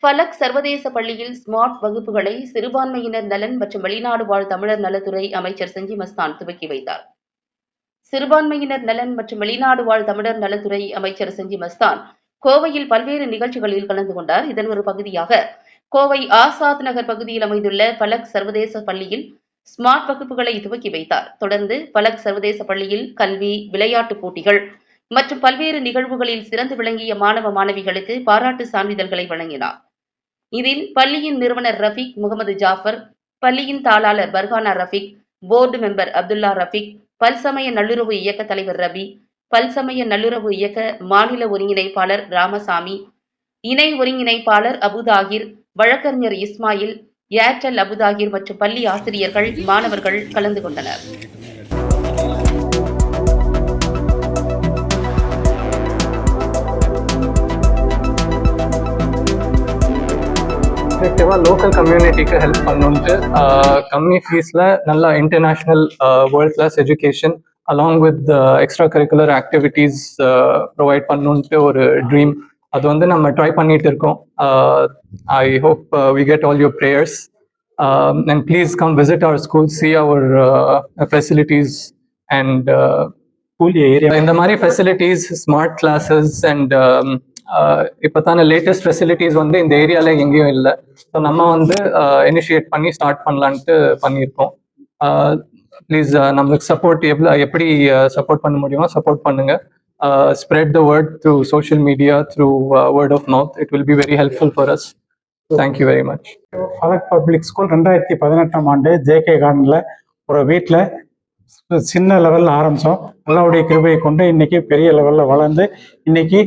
ஃபலக் சர்வதேச பள்ளியில் ஸ்மார்ட் வகுப்புகளை சிறுபான்மையினர் நலன் மற்றும் வெளிநாடு வாழ் தமிழர் நலத்துறை அமைச்சர் செஞ்சி மஸ்தான் துவக்கி வைத்தார். சிறுபான்மையினர் நலன் மற்றும் வெளிநாடு வாழ் தமிழர் நலத்துறை அமைச்சர் செஞ்சி மஸ்தான் கோவையில் பல்வேறு நிகழ்ச்சிகளில் கலந்து கொண்டார். இதன் ஒரு பகுதியாக கோவை ஆசாத் நகர் பகுதியில் அமைந்துள்ள ஃபலக் சர்வதேச பள்ளியில் ஸ்மார்ட் வகுப்புகளை துவக்கி வைத்தார். தொடர்ந்து ஃபலக் சர்வதேச பள்ளியில் கல்வி, விளையாட்டுப் போட்டிகள் மற்றும் பல்வேறு நிகழ்வுகளில் சிறந்து விளங்கிய மாணவ மாணவிகளுக்கு பாராட்டு சான்றிதழ்களை வழங்கினார். இதில் பள்ளியின் நிறுவனர் ரஃபீக் முகமது ஜாஃபர், பள்ளியின் தாளாளர் பர்ஹானா ரஃபீக், போர்டு மெம்பர் அப்துல்லா ரஃபீக், பல்சமய நல்லுறவு இயக்க தலைவர் ரபி, பல்சமய நல்லுறவு இயக்க மாநில ஒருங்கிணைப்பாளர் ராமசாமி, இணை ஒருங்கிணைப்பாளர் அபுதாகிர், வழக்கறிஞர் இஸ்மாயில், ஏர்டெல் அபுதாகிர் மற்றும் பள்ளி ஆசிரியர்கள், மாணவர்கள் கலந்து கொண்டனர். லோக்கல் கம்யூனிட்டிக்கு ஹெல்ப் பண்ணணுன்ட்டு கம்மி ஃபீஸில் நல்லா international world class education along with extra curricular activities provide பண்ணணுன்ட்டு ஒரு ட்ரீம். அது வந்து நம்ம ட்ரை பண்ணிட்டு இருக்கோம். I hope we get all your prayers and please come visit our school, see our facilities and school area. இந்த மாதிரி facilities, smart classes and இப்போ தானே லேட்டஸ்ட் ஃபெசிலிட்டிஸ் வந்து இந்த ஏரியாவில் எங்கேயும் இல்லை. ஸோ நம்ம வந்து இனிஷியேட் பண்ணி ஸ்டார்ட் பண்ணலான்ட்டு பண்ணியிருக்கோம். ப்ளீஸ் நம்மளுக்கு சப்போர்ட் எப்படி சப்போர்ட் பண்ண முடியுமோ சப்போர்ட் பண்ணுங்க. Spread the word through social media, through word of mouth. It will be very helpful for us. Thank you very much. Falak public school 2018ஆம் ஆண்டு ஜேகே கார்டனில் ஒரு வீட்டில் சின்ன லெவலில் ஆரம்பித்தோம். அல்லாவுடைய கிருபையை கொண்டு இன்னைக்கு பெரிய லெவலில் வளர்ந்து இன்னைக்கு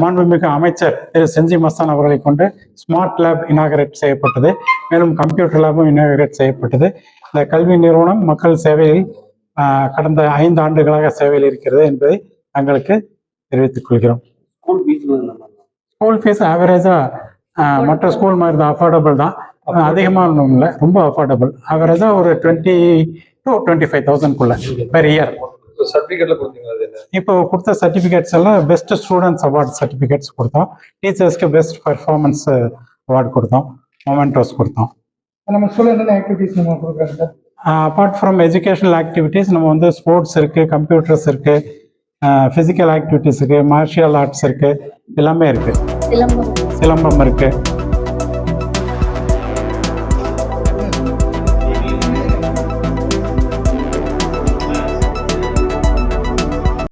மாண்புமிகு அமைச்சர் திரு செஞ்சி மஸ்தான் அவர்களை கொண்டு ஸ்மார்ட் லேப் இனாகரேட் செய்யப்பட்டது. மேலும் கம்ப்யூட்டர் லேபும் இனாகரேட் செய்யப்பட்டது. இந்த கல்வி நிறுவனம் மக்கள் சேவையில் கடந்த 5 ஆண்டுகளாக சேவையில் இருக்கிறது என்பதை தங்களுக்கு தெரிவித்துக் கொள்கிறோம். ஸ்கூல் ஃபீஸ் ஆவரேஜாக மற்ற ஸ்கூல் மாதிரி தான், அஃபோர்டபுள் தான். அதிகமாக இல்லை, ரொம்ப அஃபோர்டபுள். ஆவரேஜாக ஒரு 20,000 to 25,000 பெர் இயர். இப்போ கொடுத்த சர்டிஃபிகேட்ஸ் எல்லாம் பெஸ்ட் ஸ்டூடெண்ட்ஸ் அவார்ட் சர்டிஃபிகேட்ஸ் கொடுத்தோம். டீச்சர்ஸ்க்கு பெஸ்ட் பர்ஃபார்மன்ஸ் அவார்டு கொடுத்தோம், மொமெண்டோஸ் கொடுத்தோம். நம்ம ஸ்கூலில் என்னென்ன ஆக்டிவிட்டீஸ் நம்ம கொடுக்குறாங்க sir? Apart from educational activities நம்ம வந்து ஸ்போர்ட்ஸ் இருக்குது, கம்ப்யூட்டர்ஸ் இருக்குது, ஃபிசிக்கல் ஆக்டிவிட்டீஸ் இருக்குது, மார்ஷியல் ஆர்ட்ஸ் இருக்குது, எல்லாமே இருக்குது. சிலம்பம் இருக்குது.